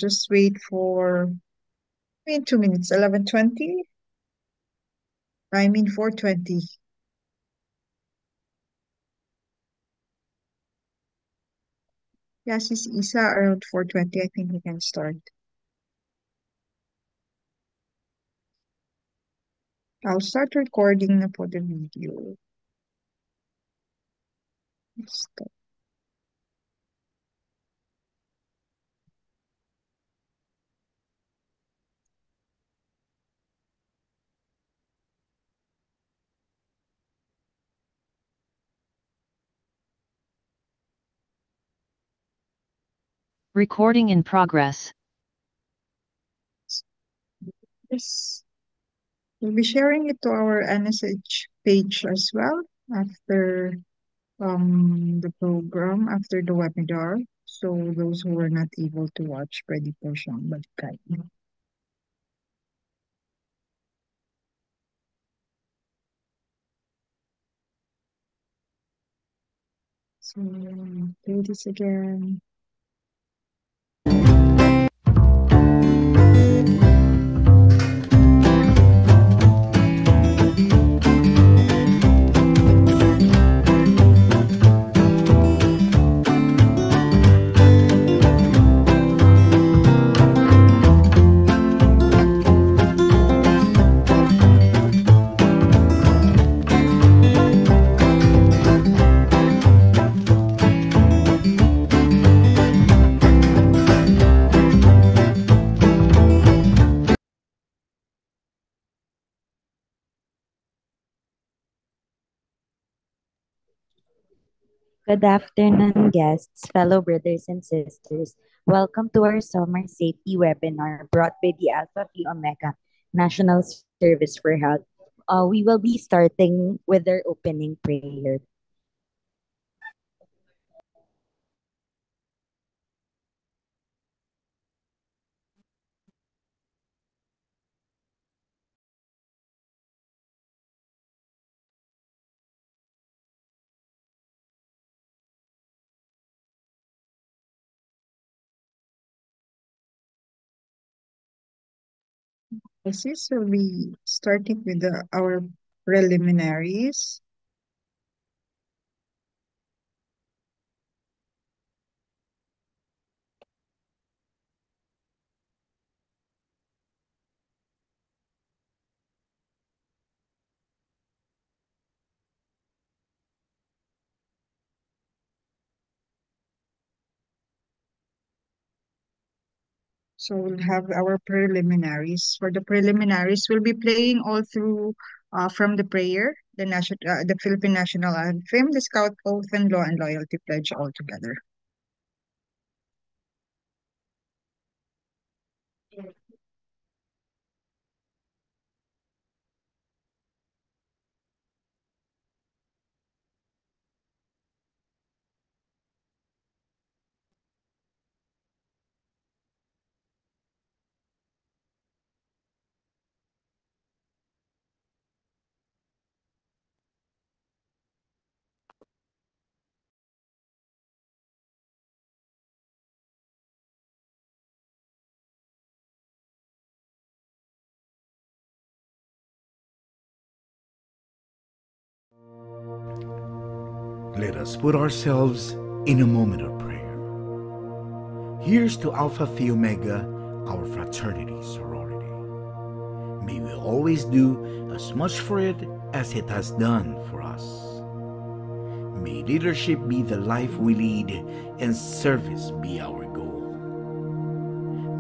just wait for, in 2 minutes, 11:20. I mean 4:20. Yes, it's Isa around 4:20. I think we can start. I'll start recording na po the video. Stop. Recording in progress. Yes. We'll be sharing it to our NSH page as well after the program, after the webinar. So those who were not able to watch, pwede po siyang balikan. So, do this again. Good afternoon, guests, fellow brothers and sisters. Welcome to our summer safety webinar brought by the Alpha Phi Omega National Service for Health. We will be starting with our opening prayer. This will be starting with our preliminaries. So we'll have our preliminaries. For the preliminaries, we'll be playing all through from the prayer, the Philippine National Anthem, the Scout Oath, and Law and Loyalty Pledge all together. Let us put ourselves in a moment of prayer. Here's to Alpha Phi Omega, our fraternity sorority. May we always do as much for it as it has done for us. May leadership be the life we lead and service be our goal.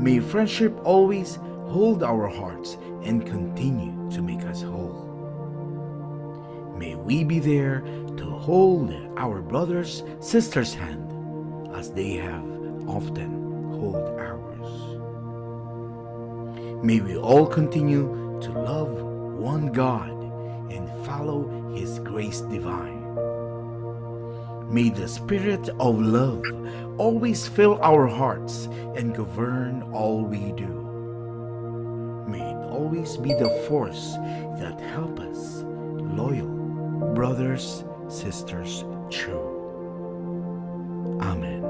May friendship always hold our hearts and continue to make us whole. May we be there to hold our brothers, sisters' hand as they have often hold ours. May we all continue to love one God and follow His grace divine. May the spirit of love always fill our hearts and govern all we do. May it always be the force that help us, loyal brothers, sisters, true. Amen.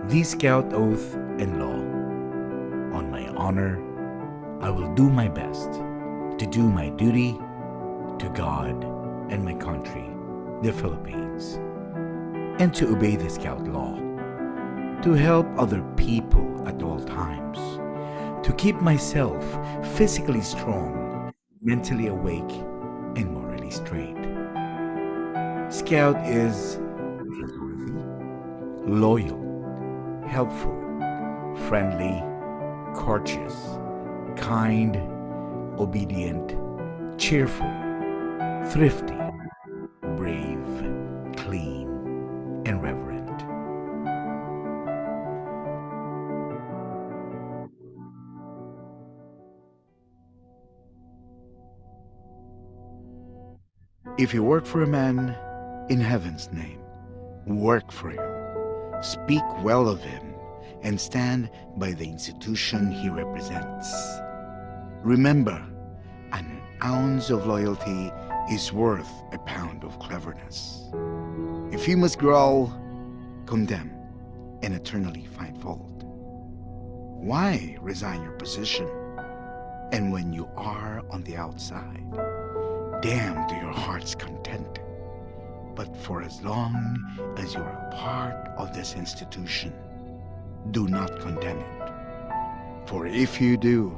this scout oath and law, on my honor, I will do my best to do my duty to God and my country, the Philippines, and to obey the scout law, to help other people at all times, to keep myself physically strong, mentally awake, and morally straight. Scout is trustworthy, loyal, helpful, friendly, courteous, kind, obedient, cheerful, thrifty, brave, clean, and reverent. If you work for a man, in heaven's name, work for him, speak well of him, and stand by the institution he represents. Remember, an ounce of loyalty is worth a pound of cleverness. If you must growl, condemn, and eternally find fault, why resign your position? And when you are on the outside, damn to your heart's content. But for as long as you are a part of this institution, do not condemn it. For if you do,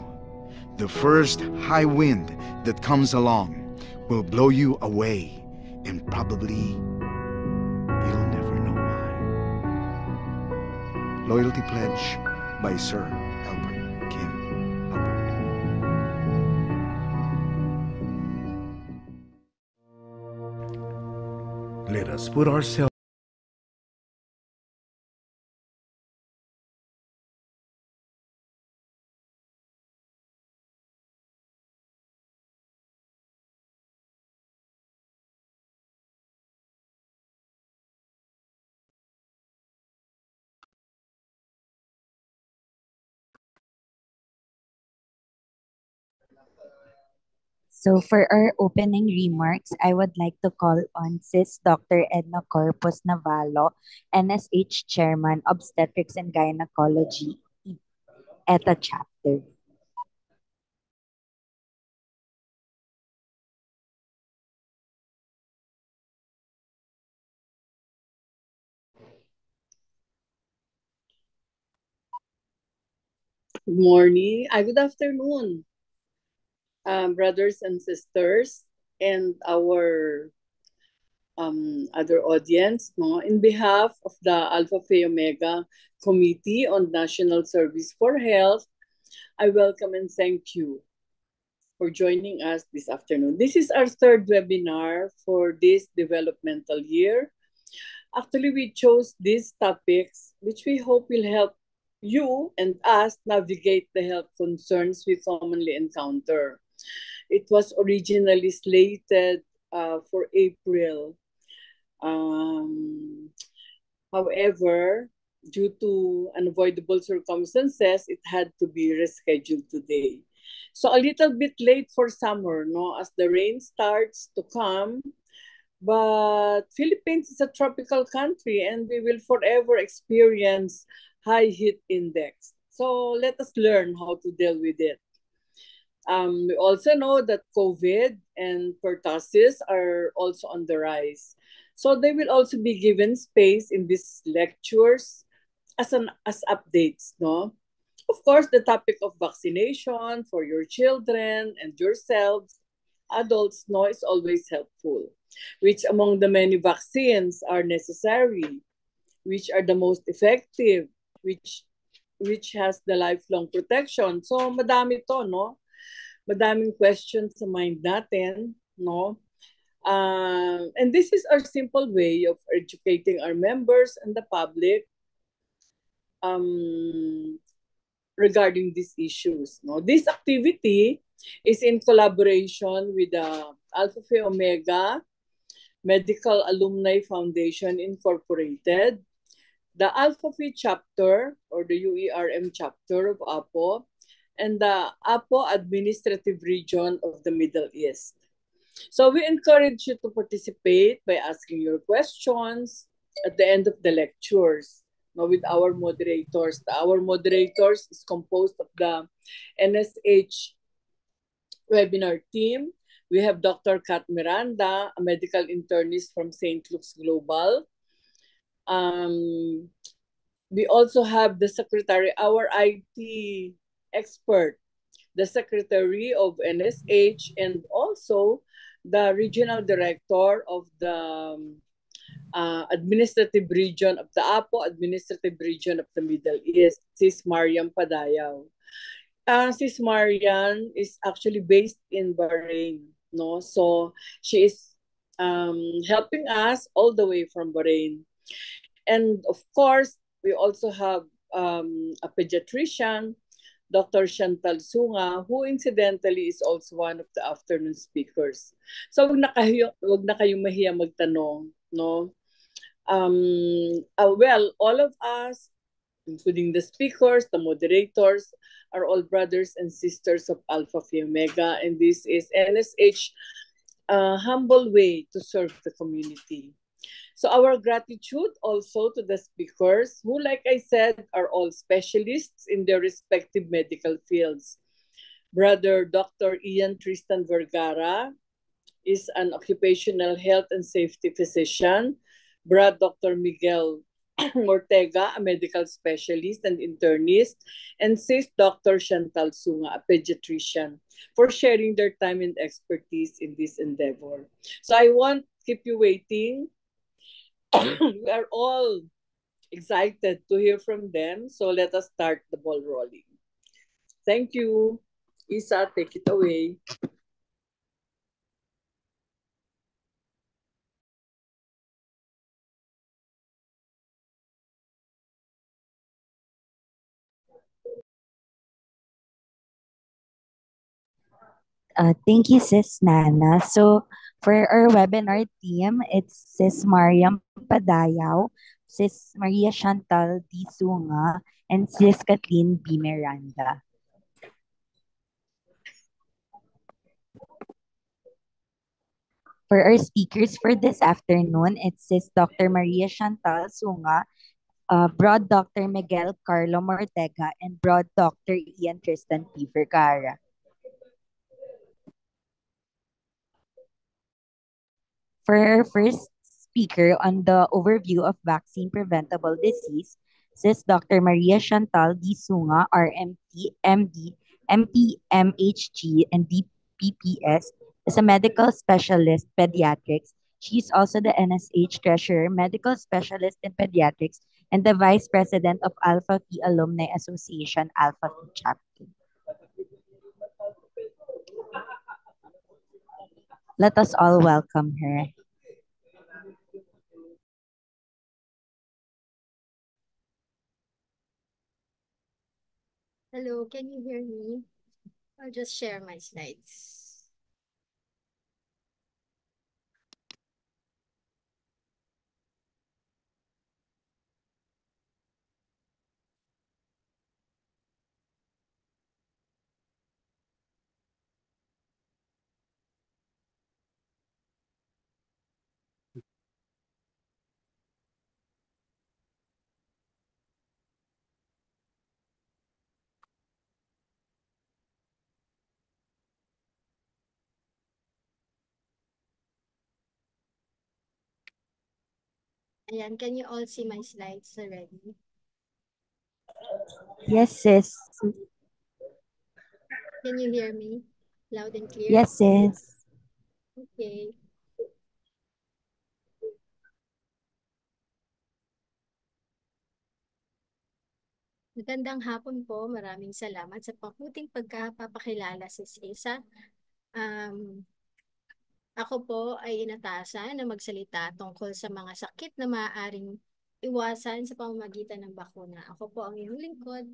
the first high wind that comes along will blow you away, and probably you'll never know why. Loyalty Pledge by Sir Albert Kim Hubbard. Let us put ourselves So for our opening remarks, I would like to call on Sis Dr. Edna Corpus Navallo, NSH Chairman, Obstetrics and Gynecology, ETA Chapter. Good morning. Good afternoon, brothers and sisters, and our other audience. No, in behalf of the Alpha Phi Omega Committee on National Service for Health, I welcome and thank you for joining us this afternoon. This is our third webinar for this developmental year. Actually, we chose these topics, which we hope will help you and us navigate the health concerns we commonly encounter. It was originally slated for April. However, due to unavoidable circumstances, it had to be rescheduled today. So a little bit late for summer, no, as the rain starts to come. But Philippines is a tropical country and we will forever experience high heat index. So let us learn how to deal with it. We also know that COVID and pertussis are also on the rise. So they will also be given space in these lectures as updates, no? Of course, the topic of vaccination for your children and yourselves, adults, no, is always helpful. Which among the many vaccines are necessary, which are the most effective, which has the lifelong protection. So madami to, no? Madaming questions sa mind natin, no? And this is our simple way of educating our members and the public regarding these issues. No? This activity is in collaboration with the Alpha Phi Omega Medical Alumni Foundation Incorporated, the Alpha Phi chapter or the UERM chapter of APO, and the APO Administrative Region of the Middle East. So we encourage you to participate by asking your questions at the end of the lectures. no, with our moderators. Our moderators is composed of the NSH webinar team. We have Dr. Kat Miranda, a medical internist from St. Luke's Global. We also have the secretary, our IT expert, the secretary of NSH, and also the regional director of the administrative region of the APO, administrative region of the Middle East, Sis Mariam Padayaw. Sis Marian is actually based in Bahrain, no? So she is helping us all the way from Bahrain. And of course, we also have a pediatrician, Dr. Chantal Sunga, who incidentally is also one of the afternoon speakers. So wag na kayo mahiya magtanong, no? Well, all of us, including the speakers, the moderators, are all brothers and sisters of Alpha Phi Omega, and this is NSH humble way to serve the community. So our gratitude also to the speakers who, like I said, are all specialists in their respective medical fields. Brother Dr. Ian Tristan Vergara is an occupational health and safety physician. Brother Dr. Miguel Ortega, a medical specialist and internist, and Sis Dr. Chantal Sunga, a pediatrician, for sharing their time and expertise in this endeavor. So I won't keep you waiting. We are all excited to hear from them. So let us start the ball rolling. Thank you. Isa, take it away. Thank you, Sis Nana. So for our webinar team, it's Sis Mariam Padayaw, Sis Maria Chantal D. Sunga, and Sis Kathleen B. Miranda. For our speakers for this afternoon, it's Sis Dr. Maria Chantal Sunga, Broad Dr. Miguel Carlo Mortega, and Broad Dr. Ian Tristan P. Vergara. For our first speaker on the overview of vaccine preventable disease, Sis Dr. Maria Chantal D. Sunga, RMT, MD, MP, MHG, and DPPS, is a medical specialist pediatrics. She is also the NSH Treasurer, Medical Specialist in Pediatrics, and the Vice President of Alpha Phi Alumni Association, Alpha Phi Chapter. Let us all welcome her. Hello, can you hear me? I'll just share my slides. Ayan, can you all see my slides already? Yes, sis. Can you hear me loud and clear? Yes, sis. Okay. Magandang hapon po. Maraming salamat sa mabuting pagkapapakilala, Sis Isa. Ako po ay inatasan na magsalita tungkol sa mga sakit na maaaring iwasan sa pamamagitan ng bakuna. Ako po ang iyong lingkod,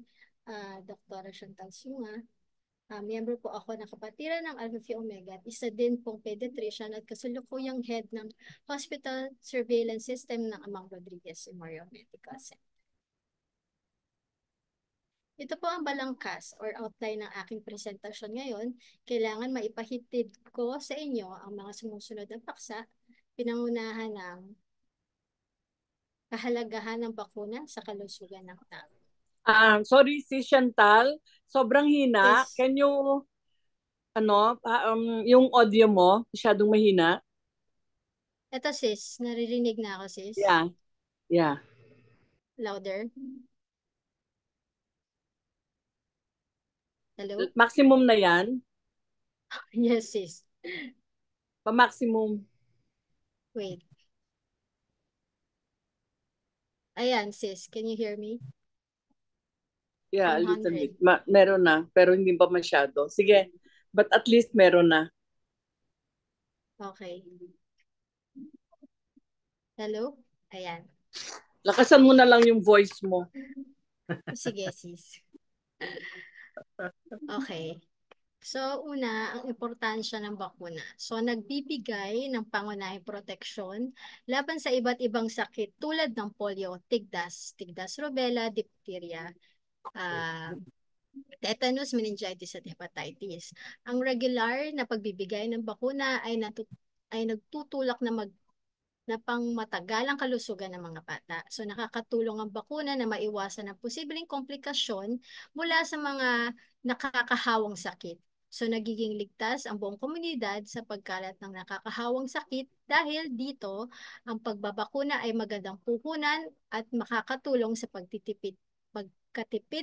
Dr. Chantal Sunga. Miyembro po ako ng kapatiran ng Alpha Phi Omega at isa din pong pediatrician at kasalukuyang head ng Hospital Surveillance System ng Amang Rodriguez Memorial Medical Center. Ito po ang balangkas or outline ng aking presentasyon ngayon. Kailangan maipahitid ko sa inyo ang mga sumusunod na paksa, pinangunahan ng kahalagahan ng bakuna sa kalusugan ng tao. Sorry, si Chantal, sobrang hina. Yes. Can you, yung audio mo, masyadong mahina? Eto sis, naririnig na ako sis. Yeah. Louder. Hello? Maximum na yan? Yes sis. Pa-maximum. Wait. Ayan sis, can you hear me? Yeah, a From little 100. bit. Meron na, pero hindi pa masyado. Sige, but at least meron na. Okay. Hello? Ayan. Lakasan mo na lang yung voice mo. Sige sis. Okay. So, una, ang importansya ng bakuna. So, nagbibigay ng pangunahing proteksyon laban sa iba't ibang sakit tulad ng polio, tigdas rubella, diphtheria, tetanus, meningitis at hepatitis. Ang regular na pagbibigay ng bakuna ay nagtutulak na pangmatagalang kalusugan ng mga bata. So nakakatulong ang bakuna na maiwasan ang posibleng komplikasyon mula sa mga nakakahawang sakit. So nagiging ligtas ang buong komunidad sa pagkalat ng nakakahawang sakit dahil dito ang pagbabakuna ay magandang puhunan at makakatulong sa pagkatipid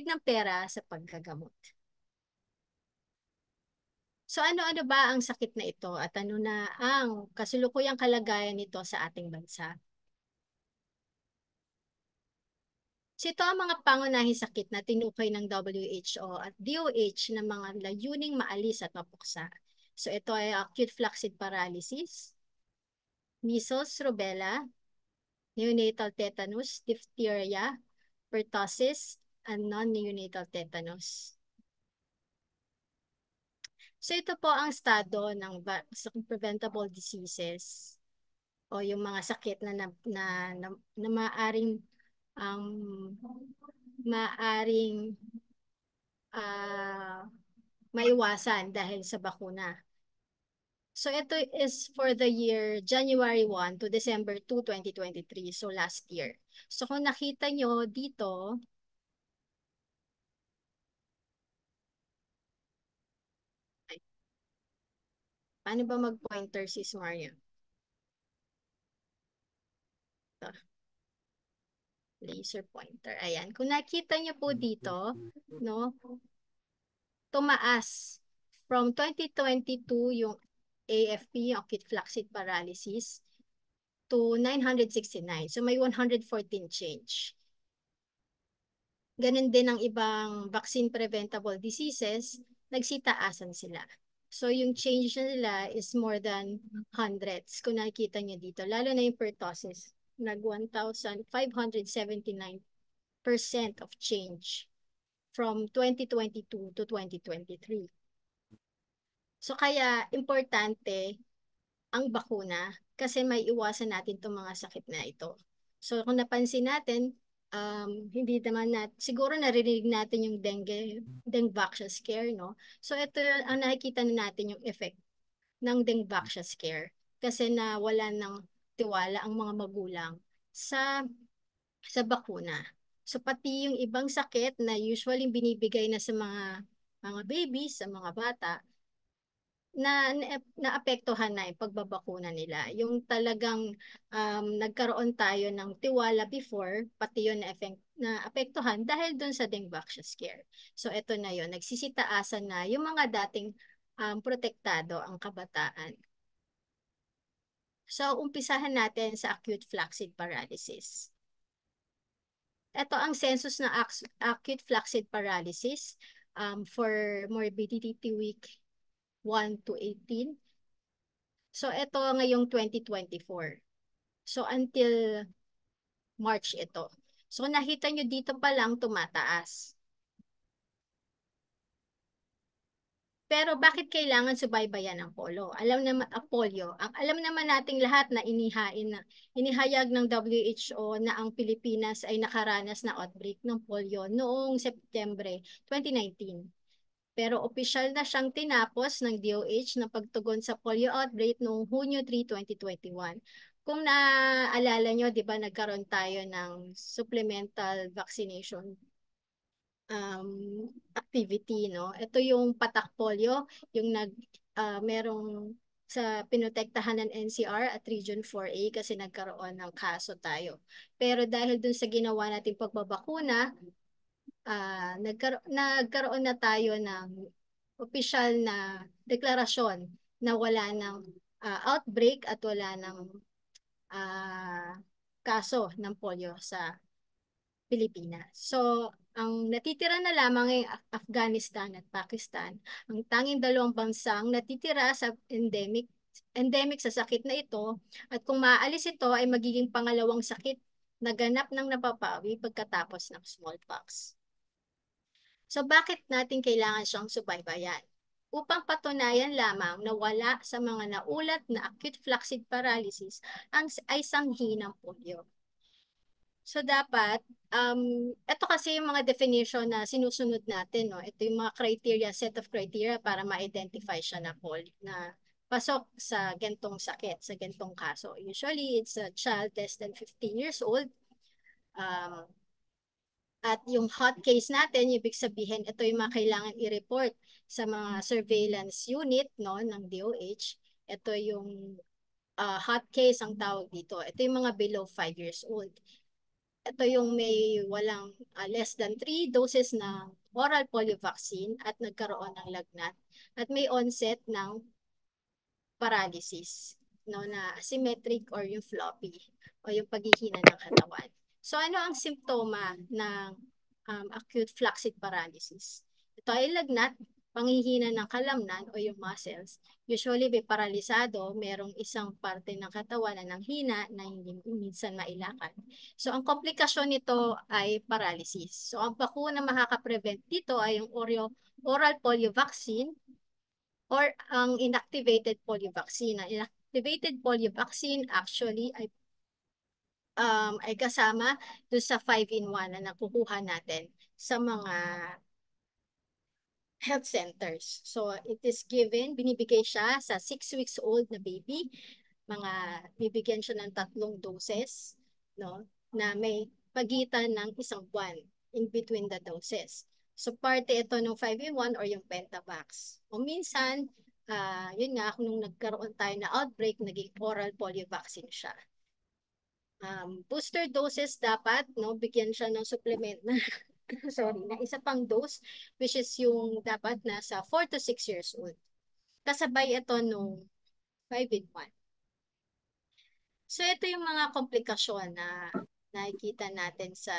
ng pera sa paggagamot. So ano-ano ba ang sakit na ito at ano na ang kasulukuyang kalagayan nito sa ating bansa? So ito ang mga pangunahing sakit na tinukay ng WHO at DOH na mga layuning maalis at mapuksa. So ito ay acute flaccid paralysis, measles, rubella, neonatal tetanus, diphtheria, pertussis, and non-neonatal tetanus. So ito po ang estado ng preventable diseases o yung mga sakit na maaring maiwasan dahil sa bakuna. So ito is for the year January 1 to December 2, 2023. So last year. So kung nakita nyo dito, paano ba mag-pointer si Mario? Ito. Laser pointer. Ayan. Kung nakita nyo po dito, no, tumaas from 2022 yung AFP, yung acute flaccid paralysis, to 969. So may 114 change. Ganun din ang ibang vaccine preventable diseases, nagsitaasan sila. So yung change nila is more than hundreds. Kung nakikita nyo dito, lalo na yung pertussis, nag 1,579% of change from 2022 to 2023. So kaya importante ang bakuna kasi may iwasan natin itong mga sakit na ito. So kung napansin natin, hindi naman siguro narinig natin yung dengue scare, no? So ito ang nakikita na natin yung effect ng dengue scare kasi nawala ng tiwala ang mga magulang sa bakuna. So pati yung ibang sakit na usually binibigay na sa mga babies, sa mga bata, naapektuhan na yung pagbabakuna nila. Yung talagang nagkaroon tayo ng tiwala before, pati yun na-apektuhan dahil dun sa dengue scare. So ito na yun, nagsisitaasan na yung mga dating protektado ang kabataan. So umpisahan natin sa acute flaccid paralysis. Ito ang census ng acute flaccid paralysis for morbidity week 1 to 18. So ito ngayong 2024. So until March ito. So nakita nyo dito pa lang tumataas. Pero bakit kailangan subaybayan ang polio? Alam naman nating lahat na inihayag ng WHO na ang Pilipinas ay nakaranas na outbreak ng polio noong Setyembre 2019. Pero opisyal na siyang tinapos ng DOH na pagtugon sa polio outbreak noong Hunyo 3, 2021. kung naaalala nyo, di ba nagkaroon tayo ng supplemental vaccination activity, no? Ito yung patak polio, yung merong sa pinotektahan ng NCR at Region 4A kasi nagkaroon ng kaso tayo. Pero dahil dun sa ginawa nating pagbabakuna, nagkaroon na tayo ng opisyal na deklarasyon na wala ng outbreak at wala ng kaso ng polio sa Pilipinas. So, ang natitira na lamang ay Afghanistan at Pakistan. Ang tanging dalawang bansang natitira sa endemic sa sakit na ito, at kung maaalis ito ay magiging pangalawang sakit na ganap ng napapawi pagkatapos ng smallpox. So bakit natin kailangan siyang subaybayan? Upang patunayan lamang na wala sa mga naulat na acute flaccid paralysis ay sanghi ng polio. So dapat, ito kasi yung mga definition na sinusunod natin, no? Ito yung mga criteria, set of criteria para ma-identify siya na pasok sa gantong sakit, sa gantong kaso. Usually, it's a child less than 15 years old. At yung hot case natin, ibig sabihin, ito yung mga kailangan i-report sa mga surveillance unit, no, ng DOH. Ito yung hot case ang tawag dito. Ito yung mga below 5 years old. Ito yung may walang less than 3 doses ng oral polio vaccine at nagkaroon ng lagnat at may onset ng paralysis, no, na asymmetric or yung floppy o yung paghihina ng katawan. So ano ang simptoma ng acute flaccid paralysis? Ito ay lagnat, panghihina ng kalamnan o yung muscles. Usually may paralisado, merong isang parte ng katawan na nanghina na hindi minsan mailakad. So ang komplikasyon nito ay paralysis. So ang bakuna makaka-prevent dito ay yung oral polio vaccine or ang inactivated polio vaccine. Ang inactivated polio vaccine actually ay kasama doon sa 5-in-1 na nakukuha natin sa mga health centers. So it is given, binibigay siya sa 6 weeks old na baby. Bibigyan siya ng 3 doses, no, na may pagitan ng 1 buwan in between the doses. So parte ito ng 5-in-1 or yung Pentavax. O minsan, yun nga, nung nagkaroon tayo na outbreak, naging oral polio vaccine siya. Booster doses dapat, no, bigyan siya ng supplement na sorry, na isa pang dose, which is yung dapat nasa 4 to 6 years old. Kasabay ito nung 5-in-1. So ito yung mga komplikasyon na nakikita natin sa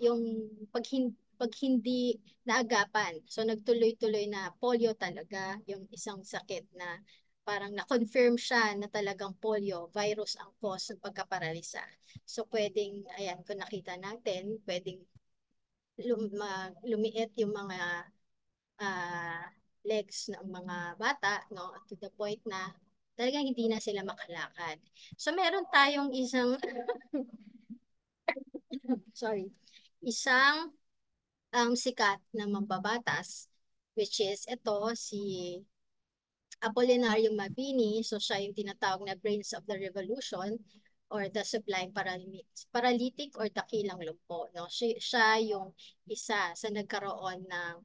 yung pag hindi naagapan. So nagtuloy-tuloy na polio talaga, yung isang sakit na parang na-confirm siya na talagang polio, virus ang cause ng pagkaparalisa. So pwedeng, ayan, kung nakita natin, pwedeng lumiit yung mga legs ng mga bata, no, to the point na talagang hindi na sila makalakad. So meron tayong isang isang sikat na mambabatas, which is ito si Apolinario Mabini. So siya yung tinatawag na brains of the revolution or the sublime paralytic or dakilang lumpo, no? Siya yung isa sa nagkaroon ng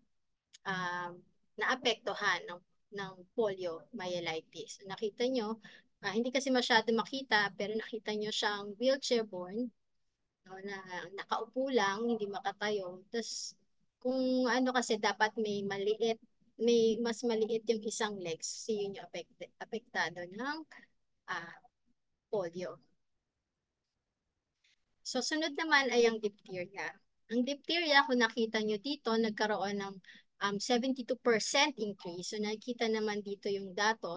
naapektuhan ng poliomyelitis. Nakita nyo, hindi kasi masyado makita, pero nakita nyo siyang wheelchair-borne, no, na nakaupo lang, hindi makatayo. Tapos, kung ano kasi dapat may mas maliit yung isang legs, so yun yung apektado ng polio. So, sunod naman ay ang diphtheria. Ang diphtheria, kung nakita nyo dito, nagkaroon ng 72% increase. So, nakikita naman dito yung datos.